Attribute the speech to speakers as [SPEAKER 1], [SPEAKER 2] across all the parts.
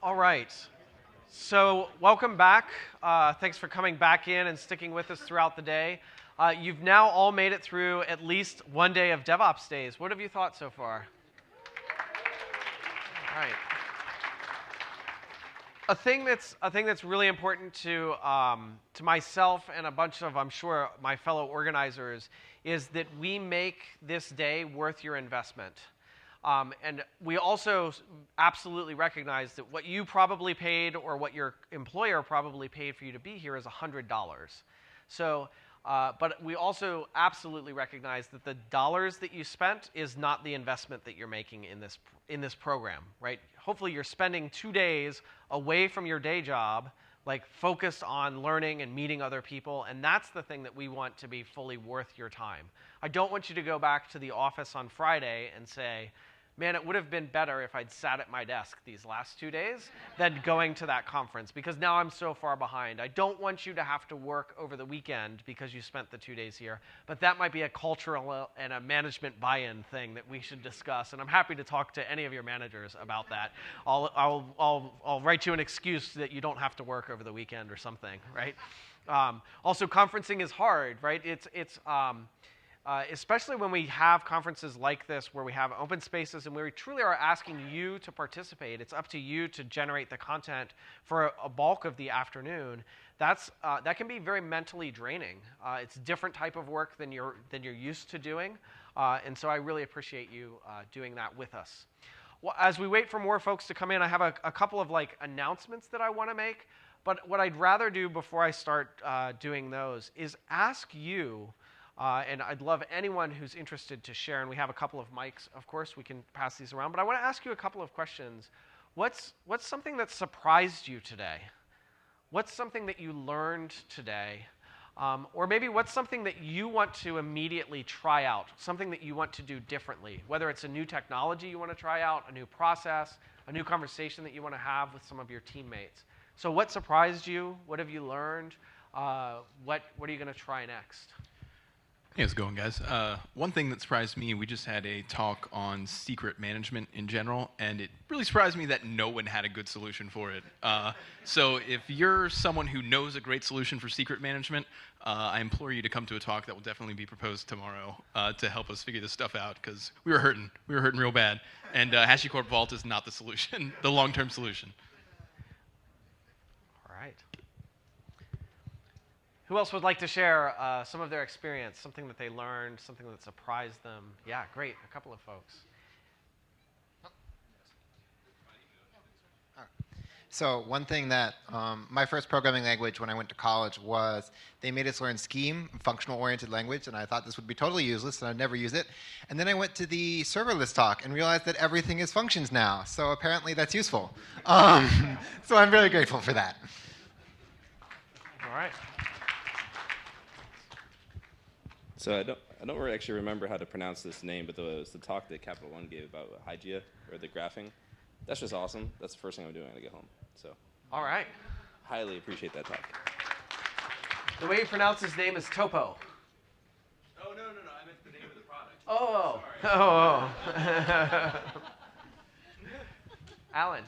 [SPEAKER 1] All right. So welcome back. Thanks for coming back in and sticking with us throughout the day. You've now all made it through at least one day of DevOps Days. What have you thought so far? All right. A thing that's really important to myself and a bunch of, I'm sure, my fellow organizers is that we make this day worth your investment. And we also absolutely recognize that what you probably paid or what your employer probably paid for you to be here is $100. So, but we also absolutely recognize that the dollars that you spent is not the investment that you're making in this program, right? Hopefully you're spending 2 days away from your day job, like focused on learning and meeting other people, and that's the thing that we want to be fully worth your time. I don't want you to go back to the office on Friday and say, man, it would have been better if I'd sat at my desk these last 2 days than going to that conference, because now I'm so far behind. I don't want you to have to work over the weekend because you spent the 2 days here, but that might be a cultural and a management buy-in thing that we should discuss, and I'm happy to talk to any of your managers about that. I'll write you an excuse that you don't have to work over the weekend or something, right? Also, conferencing is hard, right? Especially when we have conferences like this where we have open spaces and where we truly are asking you to participate. It's up to you to generate the content for a bulk of the afternoon. That can be very mentally draining. It's a different type of work than you're used to doing, and so I really appreciate you doing that with us. Well, as we wait for more folks to come in, I have a couple of announcements that I want to make. But what I'd rather do before I start doing those is ask you. And I'd love anyone who's interested to share, and we have a couple of mics, of course, we can pass these around, but I want to ask you a couple of questions. What's something that surprised you today? What's something that you learned today? Or maybe what's something that you want to immediately try out, something that you want to do differently, whether it's a new technology you want to try out, a new process, a new conversation that you want to have with some of your teammates. So what surprised you? What have you learned? What are you going to try next?
[SPEAKER 2] Hey, how's it going, guys? One thing that surprised me, we just had a talk on secret management in general, and it really surprised me that no one had a good solution for it. So if you're someone who knows a great solution for secret management, I implore you to come to a talk that will definitely be proposed tomorrow to help us figure this stuff out, because we were hurting. We were hurting real bad. And HashiCorp Vault is not the solution, the long-term solution.
[SPEAKER 1] All right. Who else would like to share some of their experience, something that they learned, something that surprised them? Yeah, great. A couple of folks.
[SPEAKER 3] So one thing that my first programming language when I went to college was they made us learn Scheme, functional-oriented language, and I thought this would be totally useless and I'd never use it. And then I went to the serverless talk and realized that everything is functions now. So apparently that's useful. So I'm very grateful for that.
[SPEAKER 1] All right.
[SPEAKER 4] So I don't really actually remember how to pronounce this name, but it was the talk that Capital One gave about Hygia, or the graphing. That's just awesome. That's the first thing I'm doing when I get home. So. All right. Highly appreciate that talk.
[SPEAKER 1] The way you pronounce his name is Topo.
[SPEAKER 4] Oh, no. I meant the name of the product.
[SPEAKER 1] Oh.
[SPEAKER 4] Sorry.
[SPEAKER 1] Oh. Alan.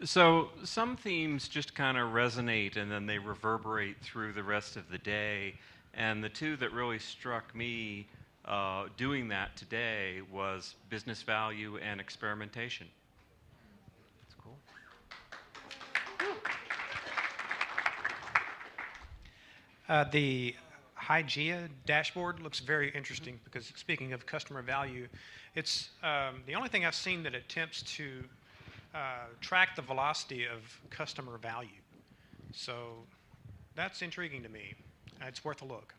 [SPEAKER 5] So some themes just kind of resonate and then they reverberate through the rest of the day. And the two that really struck me doing that today was business value and experimentation.
[SPEAKER 1] That's cool.
[SPEAKER 6] The Hygia dashboard looks very interesting because speaking of customer value, it's the only thing I've seen that attempts to track the velocity of customer value. So that's intriguing to me. It's worth a look.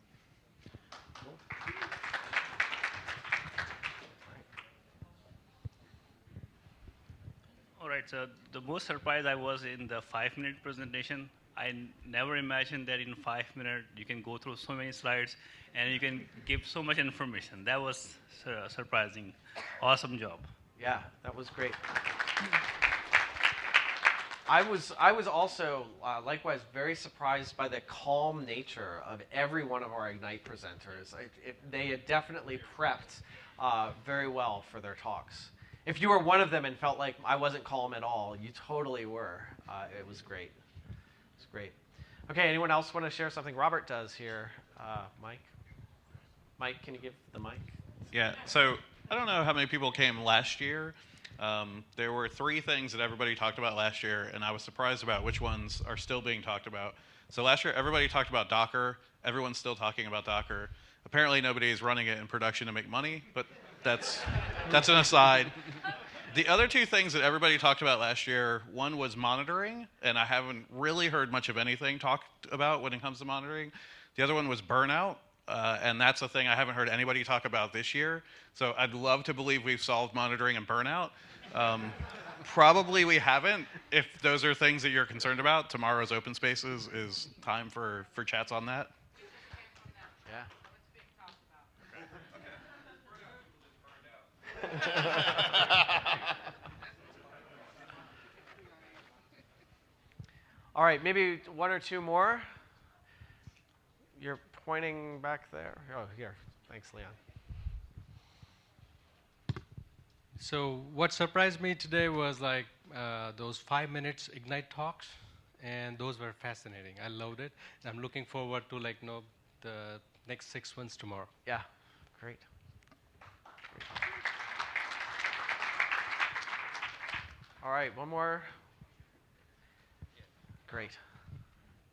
[SPEAKER 7] All right, so the most surprised I was in the 5-minute presentation. I never imagined that in 5 minutes you can go through so many slides and you can give so much information. That was surprising. Awesome job.
[SPEAKER 1] Yeah, that was great. I was also likewise very surprised by the calm nature of every one of our Ignite presenters. They had definitely prepped very well for their talks. If you were one of them and felt like I wasn't calm at all, you totally were. It was great. It was great. Okay, anyone else want to share something Robert does here? Mike? Mike, can you give the mic?
[SPEAKER 8] Yeah, so I don't know how many people came last year. There were 3 things that everybody talked about last year, and I was surprised about which ones are still being talked about. So last year, everybody talked about Docker. Everyone's still talking about Docker. Apparently, nobody is running it in production to make money, but that's an aside. The other 2 things that everybody talked about last year, one was monitoring, and I haven't really heard much of anything talked about when it comes to monitoring. The other one was burnout, and that's a thing I haven't heard anybody talk about this year. So I'd love to believe we've solved monitoring and burnout. Probably we haven't. If those are things that you're concerned about, tomorrow's Open Spaces is time for chats on that.
[SPEAKER 1] Yeah. All right, maybe 1 or 2 more. You're pointing back there. Oh, here. Thanks, Leon.
[SPEAKER 9] So what surprised me today was like those 5 minutes Ignite talks, and those were fascinating. I loved it. And I'm looking forward to the next 6 ones tomorrow.
[SPEAKER 1] Yeah, great. All right, one more. Great.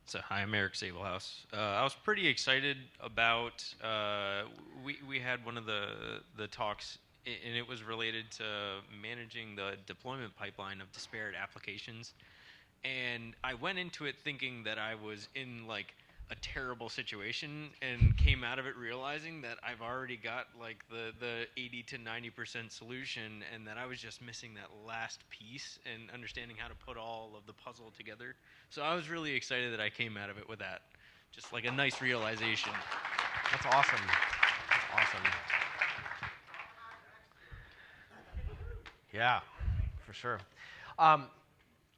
[SPEAKER 10] So hi, I'm Eric Sablehouse. I was pretty excited about, we had one of the talks, and it was related to managing the deployment pipeline of disparate applications. And I went into it thinking that I was in like a terrible situation, and came out of it realizing that I've already got like the 80 to 90% solution, and that I was just missing that last piece and understanding how to put all of the puzzle together. So I was really excited that I came out of it with that. Just like a nice realization.
[SPEAKER 1] That's awesome. That's awesome. Yeah, for sure.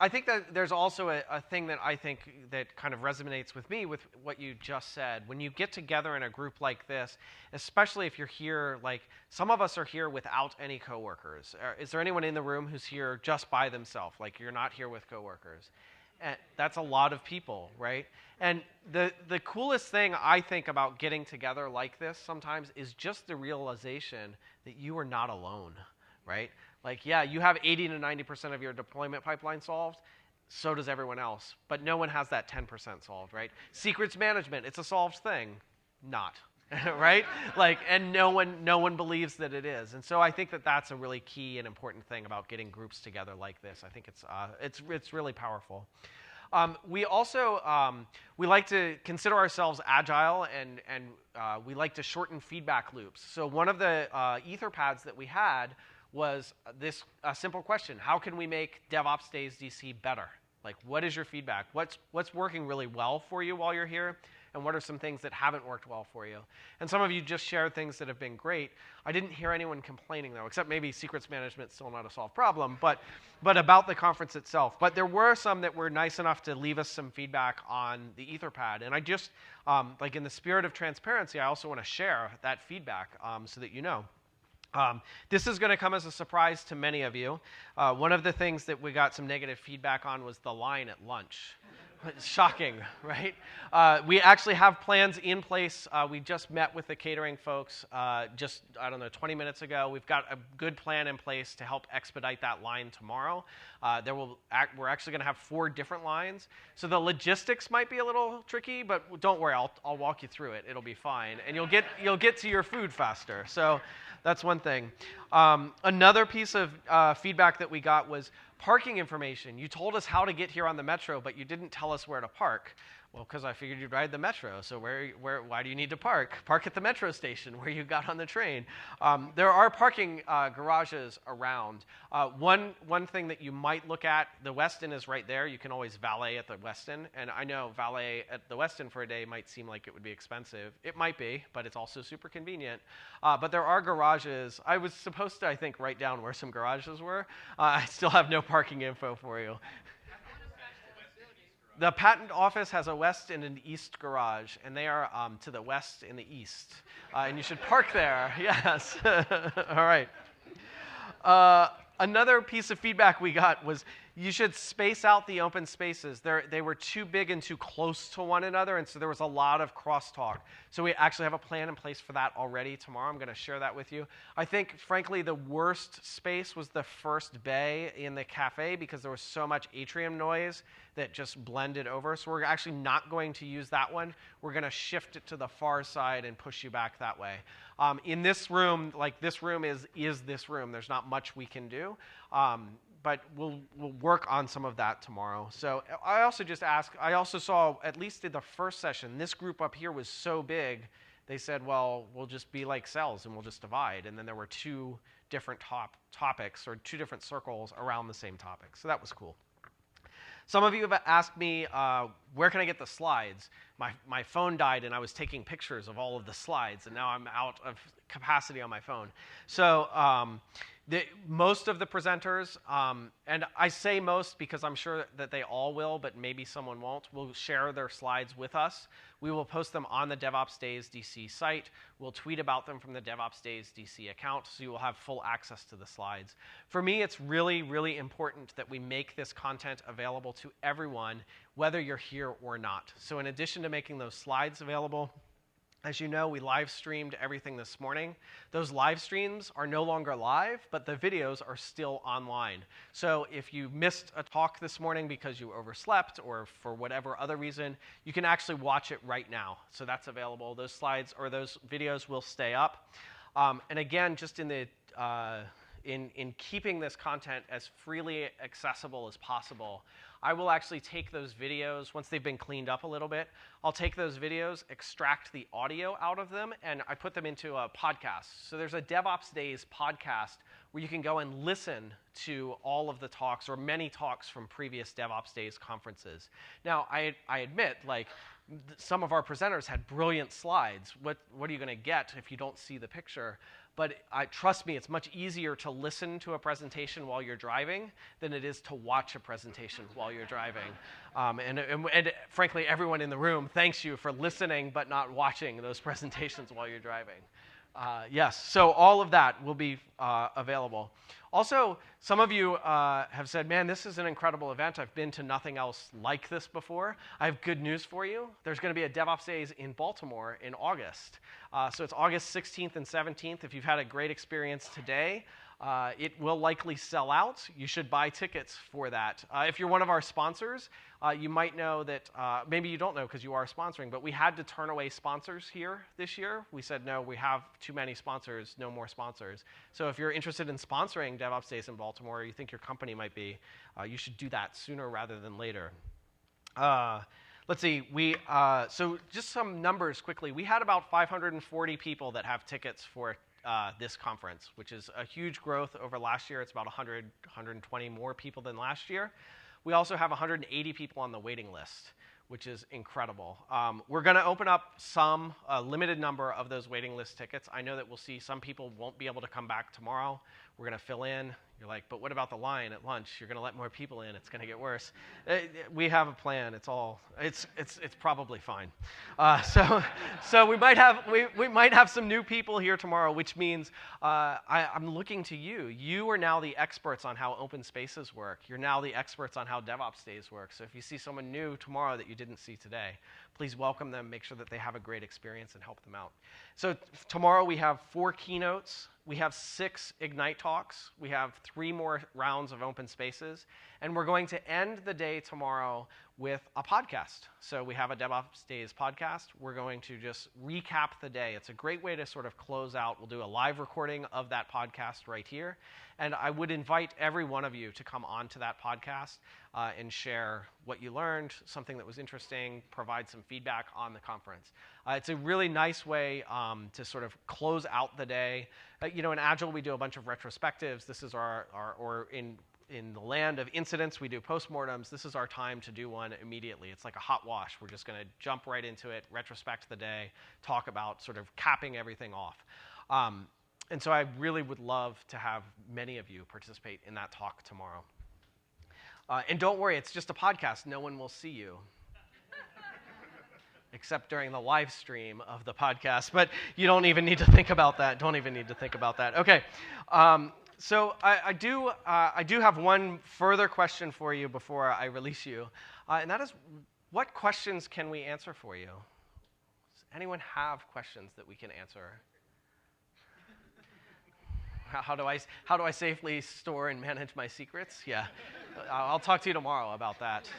[SPEAKER 1] I think that there's also a thing that I think that kind of resonates with me with what you just said. When you get together in a group like this, especially if you're here, like some of us are here without any coworkers. Is there anyone in the room who's here just by themselves? Like you're not here with coworkers. And that's a lot of people, right? And the coolest thing I think about getting together like this sometimes is just the realization that you are not alone, right? Like, yeah, you have 80 to 90% of your deployment pipeline solved. So does everyone else. But no one has that 10% solved, right? Secrets management, it's a solved thing. Not, right? Like, and no one believes that it is. And so I think that that's a really key and important thing about getting groups together like this. I think it's really powerful. We also, we like to consider ourselves agile, and we like to shorten feedback loops. So one of the Etherpads that we had was this simple question: how can we make DevOpsDays DC better? Like, what is your feedback? What's working really well for you while you're here? And what are some things that haven't worked well for you? And some of you just shared things that have been great. I didn't hear anyone complaining, though, except maybe secrets management still not a solved problem, but about the conference itself. But there were some that were nice enough to leave us some feedback on the Etherpad. And I just, like in the spirit of transparency, I also want to share that feedback so that you know. This is going to come as a surprise to many of you. One of the things that we got some negative feedback on was the line at lunch. It's shocking, right? We actually have plans in place. We just met with the catering folks just, I don't know, 20 minutes ago. We've got a good plan in place to help expedite that line tomorrow. We're actually going to have 4 different lines. So the logistics might be a little tricky, but don't worry, I'll walk you through it. It'll be fine. And you'll get to your food faster. So that's one thing. Another piece of feedback that we got was parking information. You told us how to get here on the Metro, but you didn't tell us where to park. Well, because I figured you'd ride the Metro. So why do you need to park? Park at the Metro station where you got on the train. There are parking garages around. One thing that you might look at, the Westin is right there. You can always valet at the Westin. And I know valet at the Westin for a day might seem like it would be expensive. It might be, but it's also super convenient. But there are garages. I was supposed to, I think, write down where some garages were. I still have no parking info for you. The patent office has a west and an east garage, and they are to the west and the east. And you should park there, yes. All right. Another piece of feedback we got was you should space out the open spaces. They were too big and too close to one another, and so there was a lot of crosstalk. So we actually have a plan in place for that already tomorrow. I'm going to share that with you. I think, frankly, the worst space was the first bay in the cafe because there was so much atrium noise that just blended over. So we're actually not going to use that one. We're going to shift it to the far side and push you back that way. In this room, like this room is this room. There's not much we can do. But we'll work on some of that tomorrow. So I also saw, at least in the first session, this group up here was so big, they said, well, we'll just be like cells and we'll just divide. And then there were two different topics or two different circles around the same topic. So that was cool. Some of you have asked me, where can I get the slides? My phone died and I was taking pictures of all of the slides, and now I'm out of capacity on my phone. So most of the presenters, and I say most because I'm sure that they all will, but maybe someone won't, will share their slides with us. We will post them on the DevOps Days DC site. We'll tweet about them from the DevOps Days DC account, so you will have full access to the slides. For me, it's really, really important that we make this content available to everyone, whether you're here or not. So in addition to making those slides available, as you know, we live streamed everything this morning. Those live streams are no longer live, but the videos are still online. So if you missed a talk this morning because you overslept or for whatever other reason, you can actually watch it right now. So that's available. Those slides or those videos will stay up. And again, just in keeping this content as freely accessible as possible, I will actually take those videos, once they've been cleaned up a little bit, I'll take those videos, extract the audio out of them, and I put them into a podcast. So there's a DevOps Days podcast where you can go and listen to all of the talks or many talks from previous DevOps Days conferences. Now, I admit, like, some of our presenters had brilliant slides. What are you going to get if you don't see the picture? But trust me, it's much easier to listen to a presentation while you're driving than it is to watch a presentation while you're driving. And frankly, everyone in the room thanks you for listening but not watching those presentations while you're driving. Yes, so all of that will be available. Also, some of you have said, man, this is an incredible event. I've been to nothing else like this before. I have good news for you. There's going to be a DevOps Days in Baltimore in August. So it's August 16th and 17th. If you've had a great experience today, it will likely sell out. You should buy tickets for that. If you're one of our sponsors, you might know that, maybe you don't know because you are sponsoring, but we had to turn away sponsors here this year. We said, no, we have too many sponsors, no more sponsors. So if you're interested in sponsoring DevOps Days in Baltimore, or you think your company might be, you should do that sooner rather than later. Let's see, so just some numbers quickly. We had about 540 people that have tickets for this conference, which is a huge growth over last year. It's about 100, 120 more people than last year. We also have 180 people on the waiting list, which is incredible. We're going to open up some limited number of those waiting list tickets. I know that we'll see some people won't be able to come back tomorrow. We're going to fill in. You're like, but what about the line at lunch? You're going to let more people in. It's going to get worse. We have a plan. It's probably fine. So we might have some new people here tomorrow, which means I'm looking to you. You are now the experts on how open spaces work. You're now the experts on how DevOps Days work. So if you see someone new tomorrow that you didn't see today, please welcome them, make sure that they have a great experience, and help them out. So tomorrow we have 4 keynotes. We have 6 Ignite talks. We have 3 more rounds of open spaces. And we're going to end the day tomorrow with a podcast. So we have a DevOps Days podcast. We're going to just recap the day. It's a great way to sort of close out. We'll do a live recording of that podcast right here. And I would invite every one of you to come on to that podcast and share what you learned, something that was interesting, provide some feedback on the conference. It's a really nice way to sort of close out the day. In Agile, we do a bunch of retrospectives. This is or in the land of incidents, we do postmortems. This is our time to do one immediately. It's like a hot wash. We're just going to jump right into it, retrospect the day, talk about sort of capping everything off. And so I really would love to have many of you participate in that talk tomorrow. And don't worry, it's just a podcast. No one will see you. Except during the live stream of the podcast. But you don't even need to think about that. Don't even need to think about that. Okay. So I do have one further question for you before I release you, and that is, what questions can we answer for you? Does anyone have questions that we can answer? How do I safely store and manage my secrets? Yeah, I'll talk to you tomorrow about that.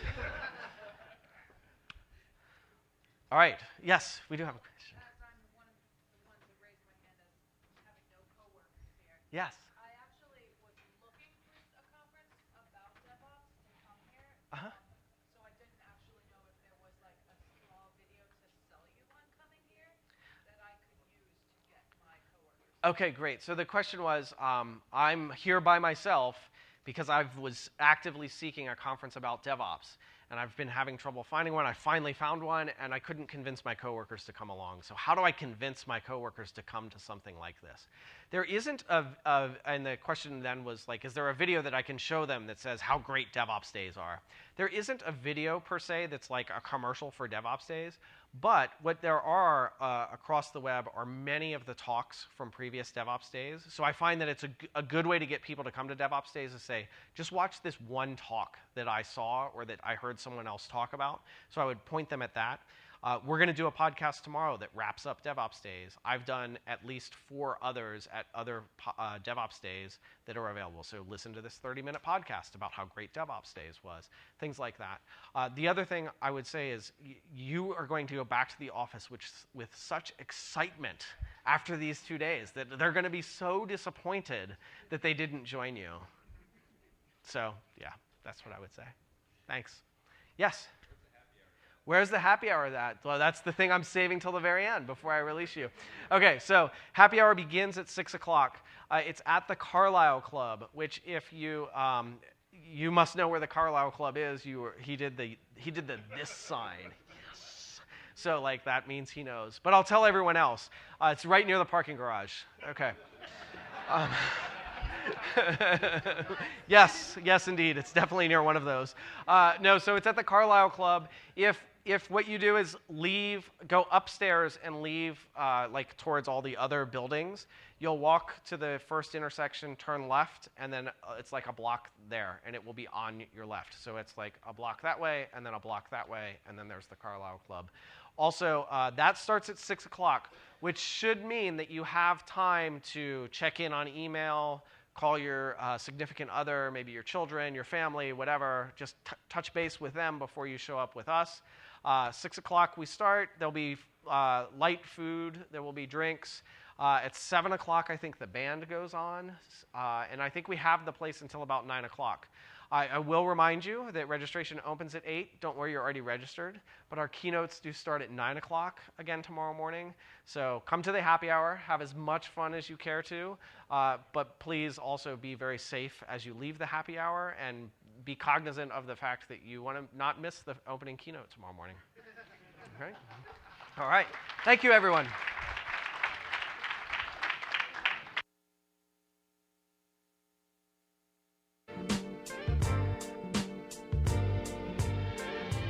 [SPEAKER 1] All right. Yes, we do have a question.
[SPEAKER 11] As I'm one of the ones that raised my hand as having no coworkers here.
[SPEAKER 1] Yes.
[SPEAKER 11] I actually was looking for a conference about DevOps to come here. So I didn't actually know if there was like a small video to sell you one coming here that I could use to get my coworkers.
[SPEAKER 1] Okay, great. So the question was, I'm here by myself because I was actively seeking a conference about DevOps. And I've been having trouble finding one. I finally found one, and I couldn't convince my coworkers to come along. So how do I convince my coworkers to come to something like this? There isn't and the question then was like, is there a video that I can show them that says how great DevOps Days are? There isn't a video per se that's like a commercial for DevOps Days, but what there are across the web are many of the talks from previous DevOps Days. So I find that it's a good way to get people to come to DevOps Days to say, just watch this one talk that I saw or that I heard someone else talk about. So I would point them at that. We're going to do a podcast tomorrow that wraps up DevOps Days. I've done at least 4 others at other DevOps Days that are available. So listen to this 30-minute podcast about how great DevOps Days was, things like that. The other thing I would say is you are going to go back to the office with such excitement after these 2 days that they're going to be so disappointed that they didn't join you. So yeah, that's what I would say. Thanks. Yes? Where's the happy hour at? Well, that's the thing I'm saving till the very end before I release you. Okay, so happy hour begins at 6 o'clock. It's at the Carlisle Club, which if you you must know where the Carlisle Club is. He did the this sign. Yes. So like that means he knows. But I'll tell everyone else. It's right near the parking garage. Okay. Yes, indeed. It's definitely near one of those. No, so it's at the Carlisle Club. If what you do is go upstairs and leave like towards all the other buildings, you'll walk to the first intersection, turn left, and then it's like a block there, and it will be on your left. So it's like a block that way, and then a block that way, and then there's the Carlisle Club. Also, that starts at 6 o'clock, which should mean that you have time to check in on email, call your significant other, maybe your children, your family, whatever. Just touch base with them before you show up with us. 6 o'clock we start. There'll be light food. There will be drinks. At 7 o'clock, I think the band goes on. And I think we have the place until about 9 o'clock. I will remind you that registration opens at 8. Don't worry, you're already registered. But our keynotes do start at 9 o'clock again tomorrow morning. So come to the happy hour. Have as much fun as you care to. But please also be very safe as you leave the happy hour and be cognizant of the fact that you want to not miss the opening keynote tomorrow morning. Okay? All right. Thank you, everyone.